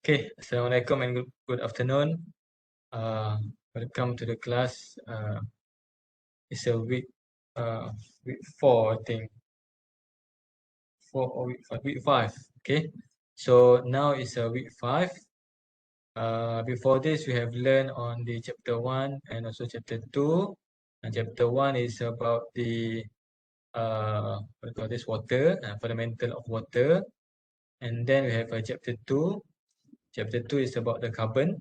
Okay, Assalamualaikum and good afternoon. Welcome to the class. It's a week 4, I think. 4 or week 5. Okay, so now it's a week 5. Before this, we have learned on the chapter 1 and also chapter 2. And chapter 1 is about the what do you call this, water, fundamental of water. And then we have chapter 2. Chapter 2 is about the carbon.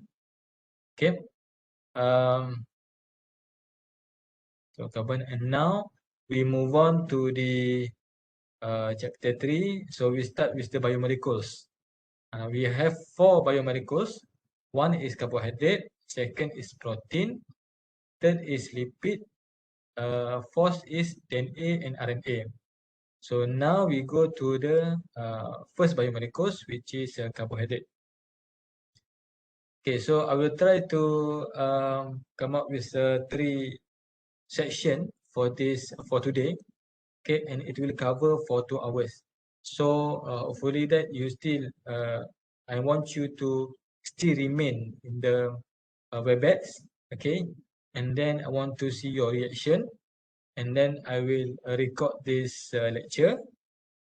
Okay. So carbon, and now we move on to the chapter 3. So we start with the biomolecules. We have 4 biomolecules. One is carbohydrate, second is protein, third is lipid, fourth is DNA and RNA. So now we go to the first biomolecules, which is carbohydrate. Okay, so I will try to come up with 3 section for today. Okay, and it will cover for 2 hours. So hopefully that you still I want you to still remain in the WebEx, okay, and then I want to see your reaction, and then I will record this lecture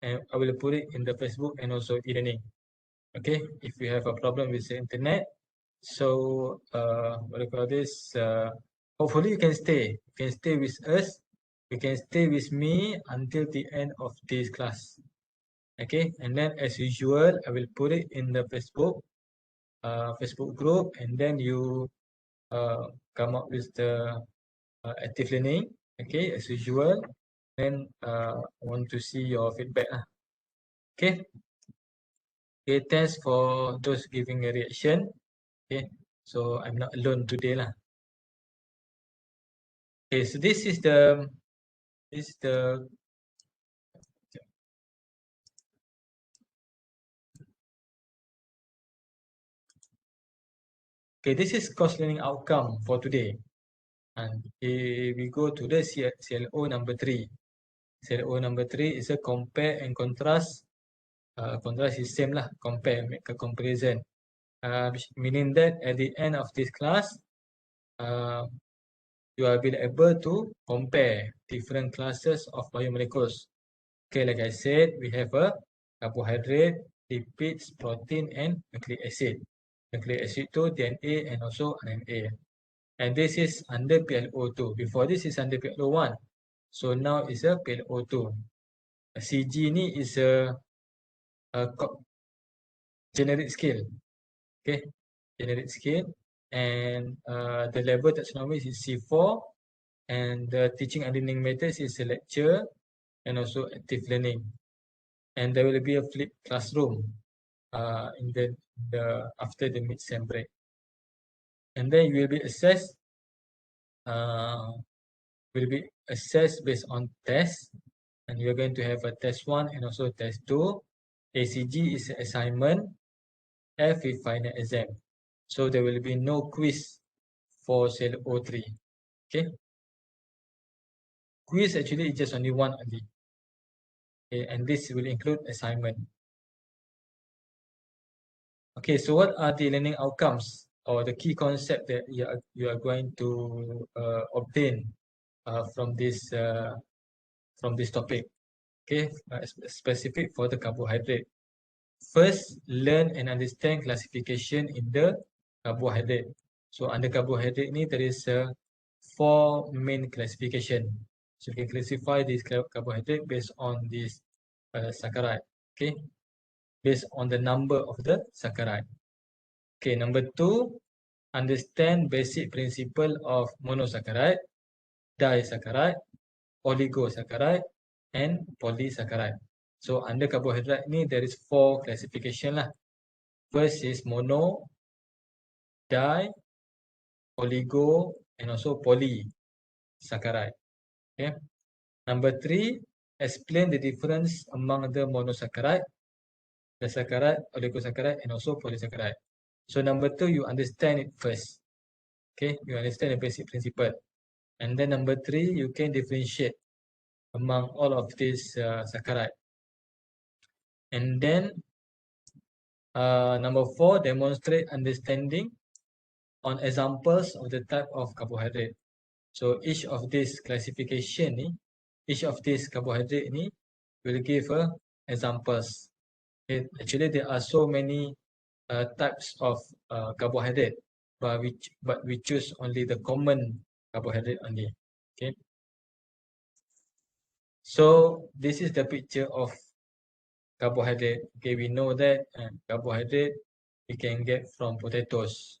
and I will put it in the Facebook and also e-learning. Okay, if you have a problem with the internet, so what do you call this, hopefully you can stay with us. You can stay with me until the end of this class. Okay, and then as usual, I will put it in the Facebook group, and then you come up with the active learning. Okay, as usual. Then I want to see your feedback. Okay. Okay, thanks for those giving a reaction. Okay, so I'm not alone today lah. Okay, so this is the okay, this is course learning outcome for today. And we go to the CLO number 3. CLO number 3 is a compare and contrast. Contrast is same lah, compare, make a comparison. Meaning that at the end of this class, you will be able to compare different classes of biomolecules. Okay, like I said, we have a carbohydrate, lipids, protein, and nucleic acid. Nucleic acid to DNA and also RNA. And this is under PLO2. Before this is under PLO1. So now is a PLO2. CG ni is a generic scale. Okay, generic scale. And the level taxonomy is C4. And the teaching and learning methods is a lecture and also active learning. And there will be a flipped classroom in the after the mid-sem break. And then you will be assessed based on tests, and you're going to have a test 1 and also test 2. ACG is assignment, F is final exam. So there will be no quiz for cell O3. Okay. Quiz actually is just only one only. Okay, and this will include assignment. Okay, so what are the learning outcomes or the key concept that you are going to obtain from this topic? Okay, specific for the carbohydrate. First, learn and understand classification in the carbohydrate. So under carbohydrate ni there is 4 main classification. So you can classify this carbohydrate based on this saccharide. Okay, based on the number of the saccharide. Okay, number 2, understand basic principle of monosaccharide, disaccharide, oligosaccharide, and polysaccharide. So under carbohydrate ni there is 4 classification lah. First is mono, di, oligo, and also polysaccharide. Okay. Number 3, explain the difference among the monosaccharide, disaccharide, oligosaccharide, and also polysaccharide. So number 2, you understand it first. Okay, you understand the basic principle. And then number 3, you can differentiate among all of these saccharide. And then Number 4, demonstrate understanding on examples of the type of carbohydrate. So each of this classification ni, each of this carbohydrate ni will give examples. Okay. Actually, there are so many types of carbohydrate, but we choose only the common carbohydrate only. Okay. So this is the picture of carbohydrate. Okay, we know that carbohydrate we can get from potatoes,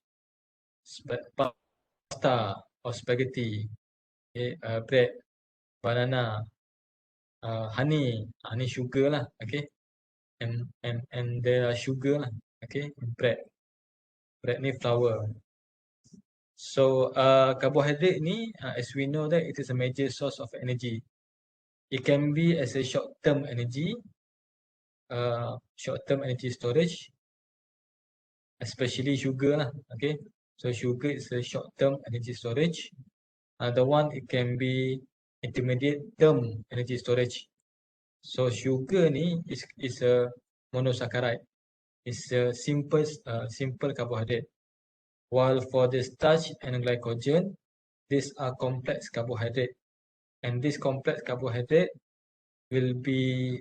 pasta or spaghetti, okay, bread, banana, honey, honey sugar lah, okay, and there are sugar lah, okay, bread ni flour. So carbohydrate ni, as we know that it is a major source of energy. It can be as a short-term energy storage, especially sugar lah, okay. So sugar is a short-term energy storage. The one it can be intermediate term energy storage. So sugar ni is a monosaccharide. It's a simple carbohydrate. While for the starch and glycogen, these are complex carbohydrate, and this complex carbohydrate will be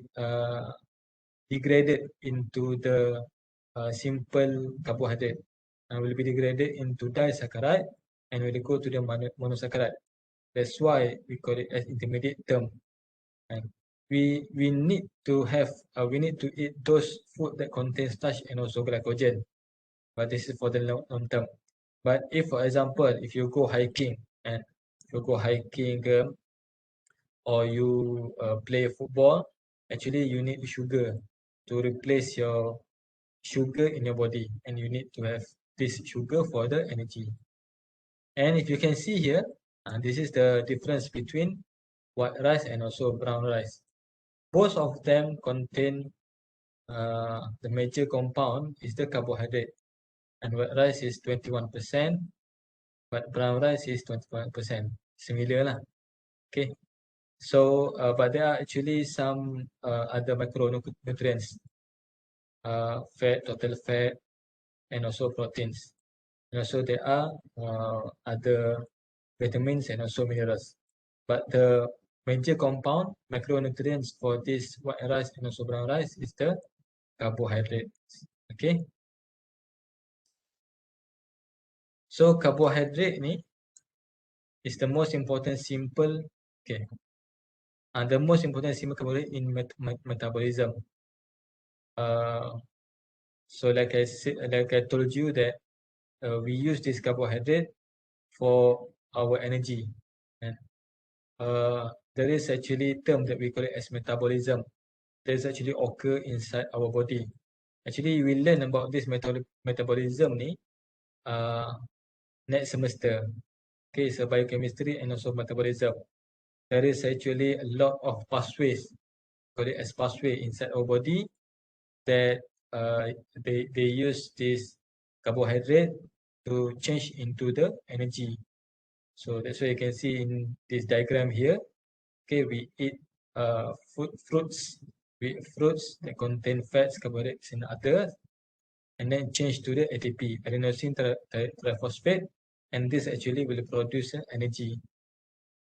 degraded into the simple carbohydrate, and will be degraded into disaccharide and will go to the monosaccharide. That's why we call it as intermediate term. And we need to eat those food that contain starch and also glycogen, but this is for the long term. But if, for example, if you go hiking or you play football, actually you need sugar to replace your sugar in your body, and you need to have this sugar for the energy. And if you can see here, this is the difference between white rice and also brown rice. Both of them contain the major compound is the carbohydrate, and white rice is 21%, but brown rice is 21%. Similar lah. Okay. So, but there are actually some other macronutrients, fat, total fat, and also proteins. And also there are other vitamins and also minerals. But the major compound macronutrients for this white rice and also brown rice is the carbohydrates. Okay. So carbohydrate ni is the most important simple. Okay. The most important simple carbohydrate in metabolism. So like I said, like I told you that we use this carbohydrate for our energy, and there is actually a term that we call it as metabolism. There is actually occur inside our body. Actually, we learn about this metabolism ni next semester. Okay, so biochemistry and also metabolism. There is actually a lot of pathways, call it as pathway inside our body, that they use this carbohydrate to change into the energy. So that's why you can see in this diagram here. Okay, we eat fruits. We eat fruits that contain fats, carbohydrates, and others, and then change to the ATP, adenosine triphosphate, and this actually will produce energy.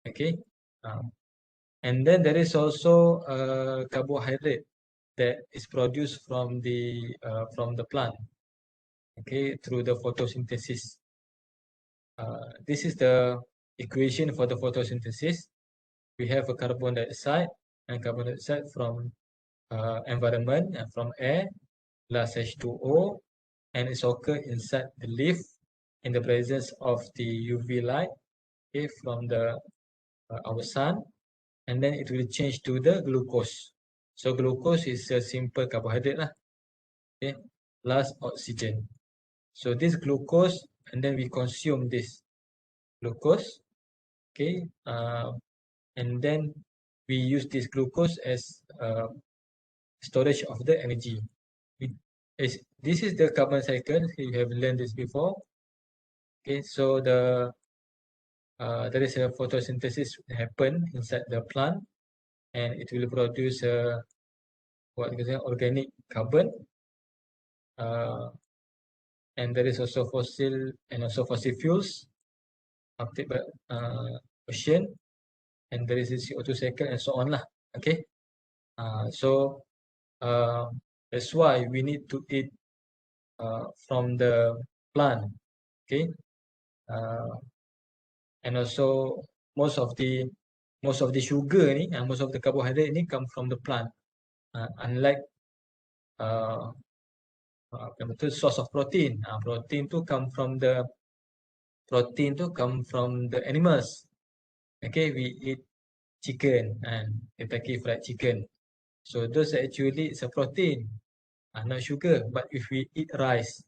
Okay, and then there is also carbohydrate that is produced from the plant. Okay, through the photosynthesis. This is the equation for the photosynthesis. We have a carbon dioxide from environment and from air plus H2O, and it's occur inside the leaf in the presence of the UV light, okay, from the our sun, and then it will change to the glucose. So glucose is a simple carbohydrate lah, okay, plus oxygen. So this glucose, and then we consume this glucose, okay, and then we use this glucose as storage of the energy. This is the carbon cycle. You have learned this before. Okay, so there is a photosynthesis happen inside the plant, and it will produce what you say organic carbon. and there is also fossil fuels uptake by ocean, and there is a CO2 cycle and so on lah. Okay, so that's why we need to eat from the plant. Okay, and also most of the sugar ni, most of the carbohydrate ni come from the plant, unlike source of protein. Protein tu come from the animals. Okay, we eat chicken and Kentucky Fried Chicken. So those actually is a protein, not sugar. But if we eat rice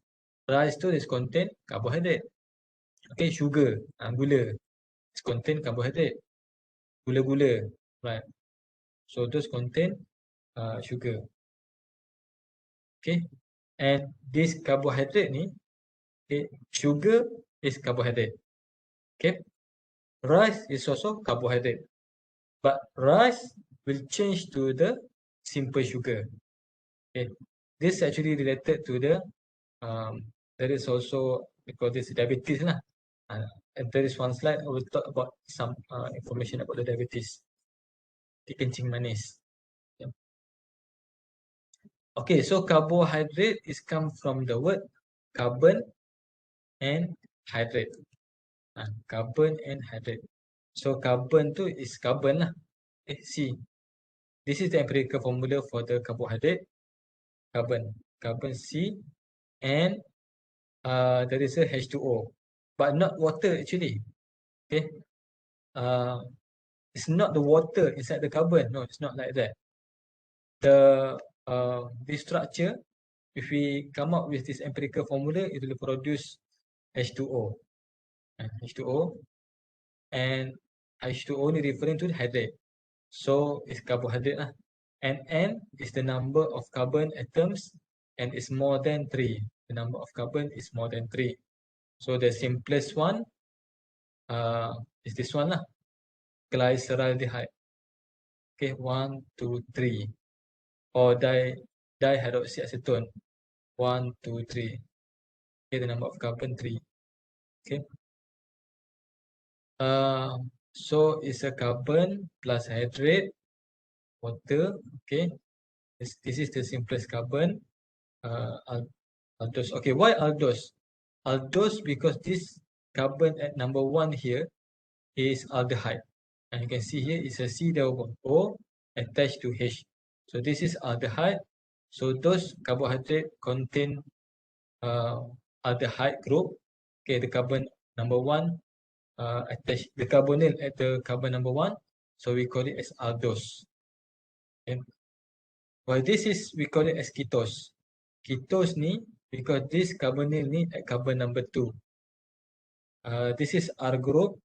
tu is contain carbohydrate. Okay, sugar, gula, is contain carbohydrate. Gula-gula, right? So those contain sugar. Okay, and this carbohydrate ni, okay, sugar is carbohydrate. Okay, rice is also carbohydrate, but rice will change to the simple sugar. Okay, this actually related to the there is also, because this diabetes lah. And there is one slide I will talk about some information about the diabetes, the kencing manis. Yeah. Okay, so carbohydrate is come from the word carbon and hydrate. Carbon and hydrate. So carbon tu is carbon lah. C. This is the empirical formula for the carbohydrate. Carbon C, and there is a H2O, but not water actually. Okay, it's not the water inside the carbon. No, it's not like that. This structure, if we come up with this empirical formula, it will produce H2O. H2O, and H2O ni referring to the hydrate. So it's carbohydrate lah. And N is the number of carbon atoms, and it's more than 3. The number of carbon is more than 3. So the simplest one is this one lah, glyceraldehyde. Okay, 1, 2, 3. Or dihydroxyacetone, 1, 2, 3. Okay, the number of carbon 3. Okay. So it's a carbon plus hydrate, water. Okay. This is the simplest carbon. Aldose. Okay, why aldose? Aldose because this carbon at number 1 here is aldehyde. And you can see here is a C double bond O attached to H. So this is aldehyde. So those carbohydrate contain aldehyde group. Okay, the carbon number 1 attached, the carbonyl at the carbon number 1. So we call it as aldose. Okay. While this is, we call it as ketose. Ketose ni, because this carbonyl ni at carbon number 2. This is R group.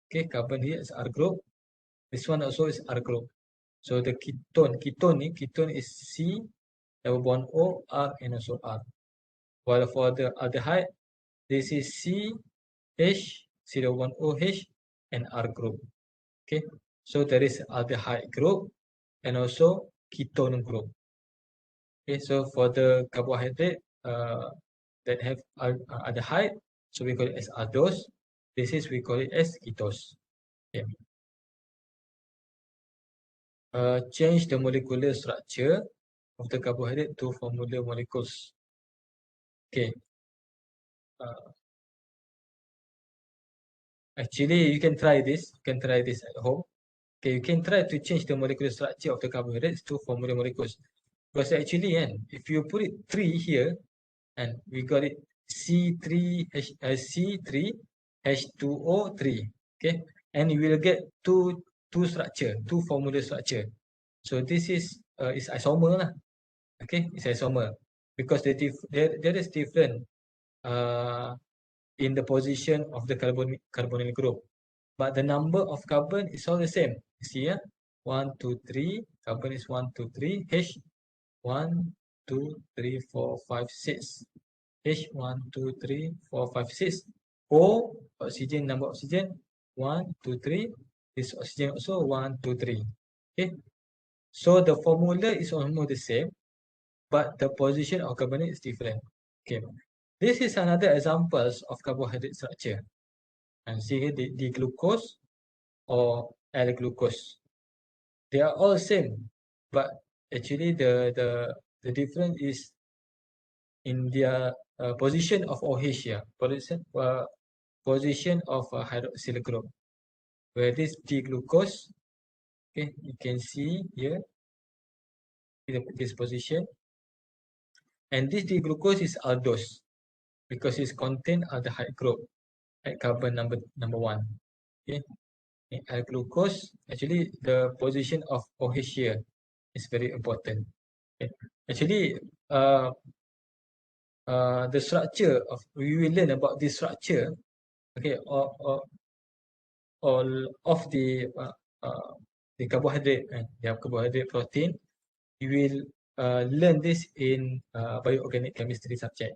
Okay, carbon here is R group. This one also is R group. So the ketone is C double bond O, R, and also R. While for the aldehyde, this is C, H, C double bond O, H, and R group. Okay, so there is aldehyde group and also ketone group. Okay, so for the carbohydrate that have aldehyde, so we call it as aldose. This is, we call it as ketose. Okay. Change the molecular structure of the carbohydrate to formula molecules. Okay. Actually, you can try this. You can try this at home. Okay, you can try to change the molecular structure of the carbohydrates to formula molecules. Because actually, if you put it 3 here, and we got it C3H2O3. Okay, and you will get two formula structure. So this is isomer lah. Okay, it's isomer because there is different in the position of the carbonyl group, but the number of carbon is all the same. You see, 1, 2, 3. Carbon is 1, 2, 3. H 1, 2, 3, 4, 5, 6. H 1, 2, 3, 4, 5, 6. O, oxygen, number of oxygen 1, 2, 3. This oxygen also 1, 2, 3. Okay, so the formula is almost the same, but the position of carbonate is different. Okay, this is another examples of carbohydrate structure. And see here, the glucose or L-glucose. They are all same, but actually the difference is in their position of OH here, position of hydroxyl group. Where this D-glucose, okay, you can see here this position, and this D-glucose is aldose because it's contain aldehyde group at carbon number 1. Okay, L-glucose, actually the position of OH here is very important. Okay. Actually, the structure of, we will learn about this structure, okay, all of the carbohydrate and carbohydrate protein. You will learn this in bioorganic chemistry subject,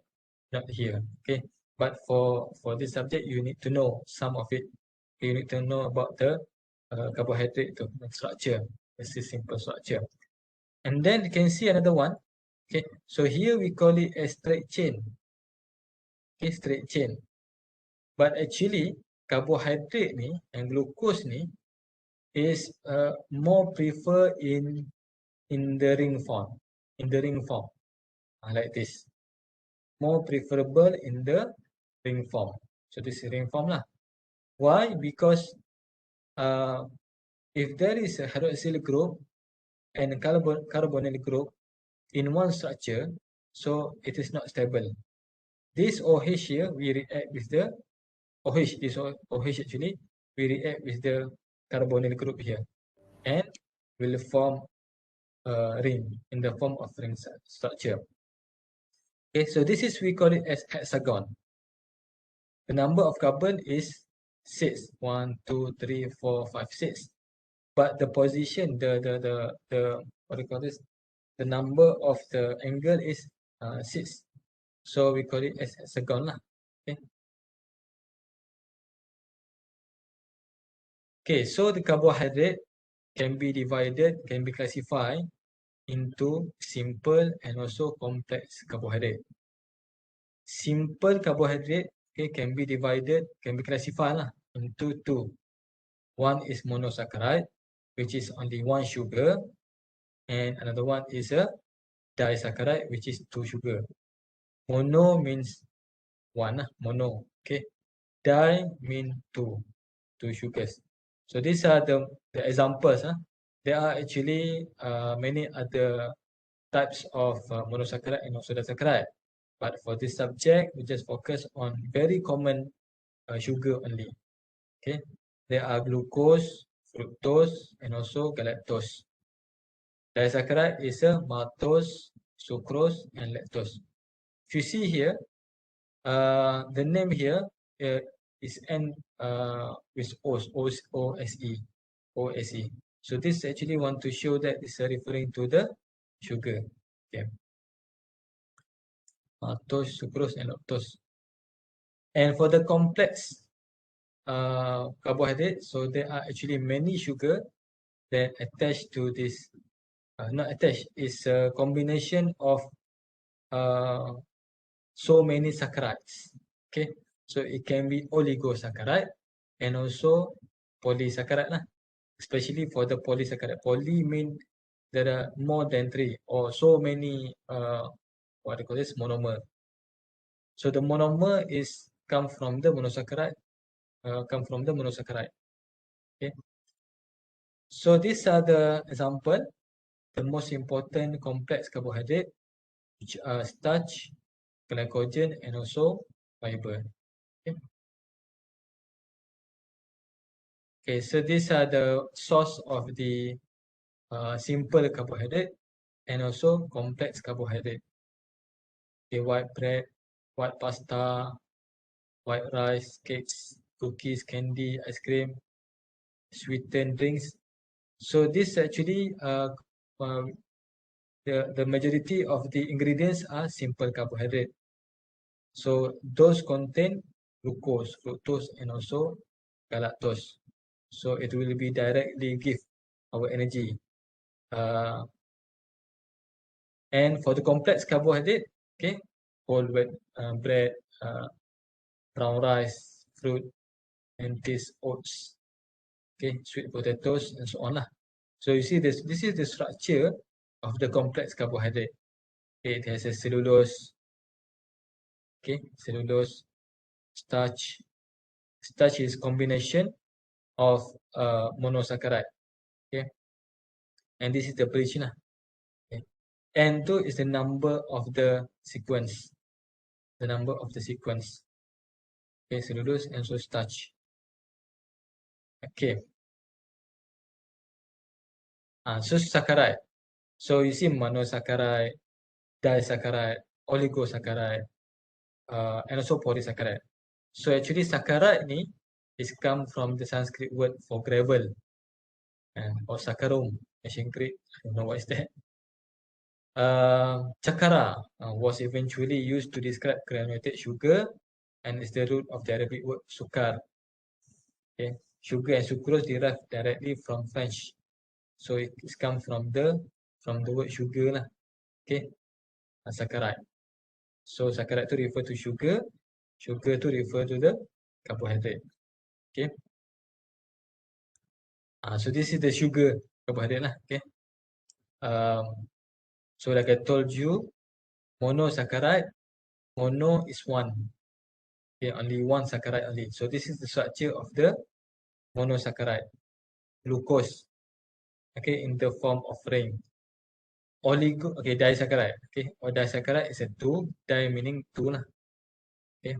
not here. Okay, but for this subject, you need to know some of it. You need to know about the carbohydrate structure. This is simple structure. And then you can see another one. Okay, so here we call it a straight chain. Okay, straight chain. But actually, carbohydrate ni and glucose ni is more prefer in the ring form. In the ring form, like this. More preferable in the ring form. So this is ring form lah. Why? Because if there is a hydroxyl group and a carbonyl group in one structure, so it is not stable. This OH here, we react with the OH, this OH actually, we react with the carbonyl group here and will form a ring in the form of ring structure. Okay, so this is, we call it as hexagon. The number of carbon is 6. 1, 2, 3, 4, 5, 6. But the position, the what do you call this? The number of the angle is 6. So we call it as hexagon lah. Okay. Okay, so the carbohydrate can be divided, can be classified into simple and also complex carbohydrate. Simple carbohydrate, okay, can be divided, can be classified lah into two. One is monosaccharide, which is only one sugar, and another one is a disaccharide, which is 2 sugar. Mono means one, mono, okay. Di mean 2 sugars. So these are the examples. There are actually many other types of monosaccharide and also disaccharide. But for this subject, we just focus on very common sugar only. Okay, there are glucose, fructose, and also galactose. Disaccharide is a maltose, sucrose, and lactose. If you see here, the name here is N with OSE. So this actually want to show that it's referring to the sugar. Okay. Maltose, sucrose, and lactose. And for the complex carbohydrate, so there are actually many sugar that attached to this. Not attached, it's a combination of so many saccharides. Okay, so it can be oligosaccharide and also polysaccharide lah. Especially for the polysaccharide. Poly mean there are more than 3 or so many what do you call this, monomer. So the monomer is come from the monosaccharide, Okay. So these are the example, the most important complex carbohydrate, which are starch, glycogen, and also fiber. Okay. Okay, so these are the source of the simple carbohydrate and also complex carbohydrate. Okay, white bread, white pasta, white rice, cakes, cookies, candy, ice cream, sweetened drinks. So this actually the majority of the ingredients are simple carbohydrate. So those contain glucose, fructose, and also galactose. So it will be directly give our energy. And for the complex carbohydrate, okay, whole wheat bread, brown rice, fruit, and this oats. Okay, sweet potatoes and so on lah. So you see this is the structure of the complex carbohydrate. Okay, it has a cellulose. Okay, cellulose, starch. Starch is combination of monosaccharide. Okay, and this is the bridge lah. Okay. N2 is the number of the sequence. The number of the sequence. Okay, cellulose and so starch. Okay. So saccharide. So you see monosaccharide, disaccharide, oligosaccharide, and also polysaccharide. So actually saccharide ni is come from the Sanskrit word for gravel, or saccharum, ancient Greek. I don't know what is that. Chakara was eventually used to describe granulated sugar, and is the root of the Arabic word sukar. Okay, sugar and sucrose derived directly from French, so it is come from the word sugar lah. Okay, saccharide. So saccharide to refer to sugar, sugar to refer to the carbohydrate. Okay. So this is the sugar carbohydrate lah. Okay. So like I told you, monosaccharide, mono is one. Okay, only one saccharide only. So this is the structure of the monosaccharide, glucose. Okay, in the form of ring. Oligo, okay, disaccharide. Okay, or disaccharide is a two, di meaning two lah. Okay,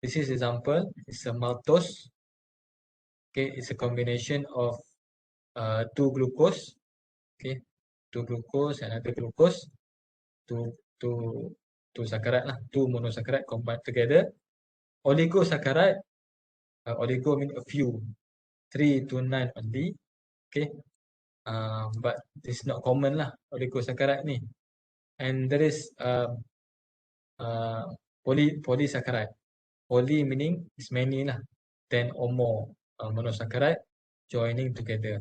this is example. It's a maltose. Okay, it's a combination of two glucose. Okay, two glucose and another glucose, two saccharide lah, two monosaccharide combined together. Oligosaccharide, oligo means a few, 3 to 9 only. Okay, but it's not common lah, oligosaccharide ni. And there is polysaccharide. Poly meaning is many lah, 10 or more monosaccharide joining together.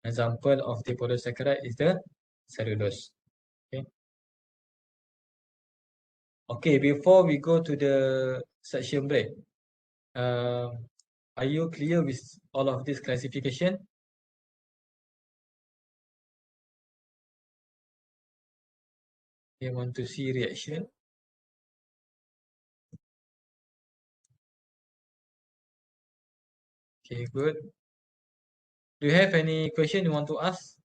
Example of the polysaccharide is the cellulose. Okay. Okay, before we go to the section break, are you clear with all of this classification? You want to see reaction? Okay, good. Do you have any question you want to ask?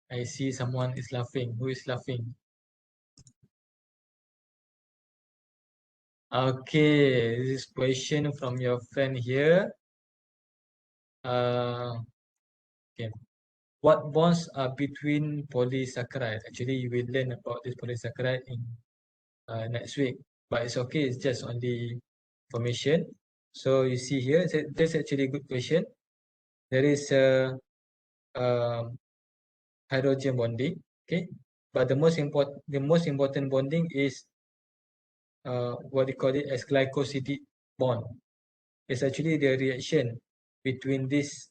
I see someone is laughing. Who is laughing? Okay, this is question from your friend here. Okay. What bonds are between polysaccharide? Actually, you will learn about this polysaccharide in next week, but it's okay. It's just only information. So you see here, that's actually a good question. There is a hydrogen bonding, okay, but the most important bonding is what they call it as glycosidic bond. It's actually the reaction between this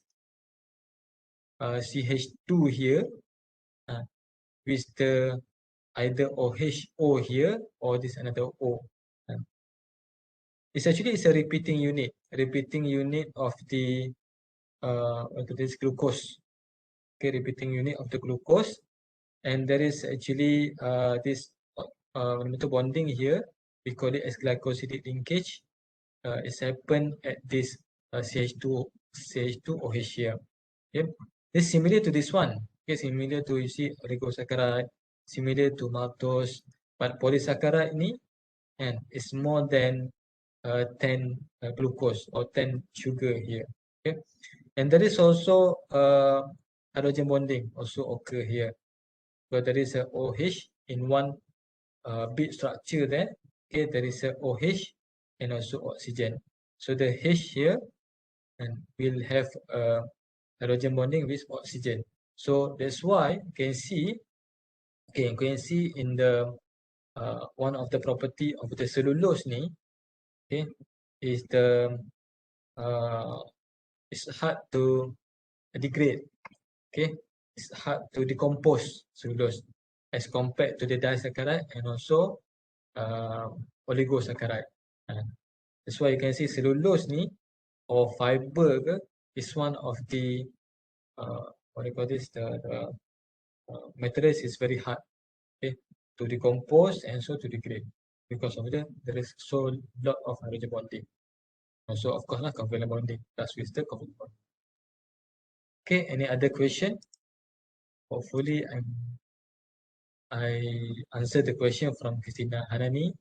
CH2 here with the either OHO here or this another O. It's actually a repeating unit of the this glucose. Okay, repeating unit of the glucose, and there is actually this bonding here. We call it as glycosidic linkage. It's happened at this CH2OH here. Okay, it's similar to this one. Okay, similar to, you see, oligosaccharide, similar to maltose, but polysaccharide ni and it's more than 10 glucose or 10 sugar here. Okay, and there is also hydrogen bonding also occur here. So there is a OH in one bit structure there. Okay, there is a OH and also oxygen. So the H here and will have hydrogen bonding with oxygen. So that's why you can see, okay, you can see in the one of the property of the cellulose ni, okay, is the it's hard to degrade, okay, it's hard to decompose cellulose as compared to the disaccharide and also oligosaccharide. That's why you can see cellulose ni or fiber ke, is one of the what do you call this, the materials is very hard, okay, to decompose and so to degrade because of there is so lot of hydrogen bonding. Also, of course, covalent bonding plus with the covalent bonding. Okay, any other question? Hopefully, I answered the question from Christina Hanani.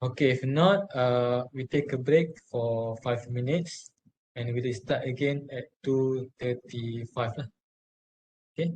Okay, if not, we take a break for 5 minutes and we will start again at 2:35 lah. Okay.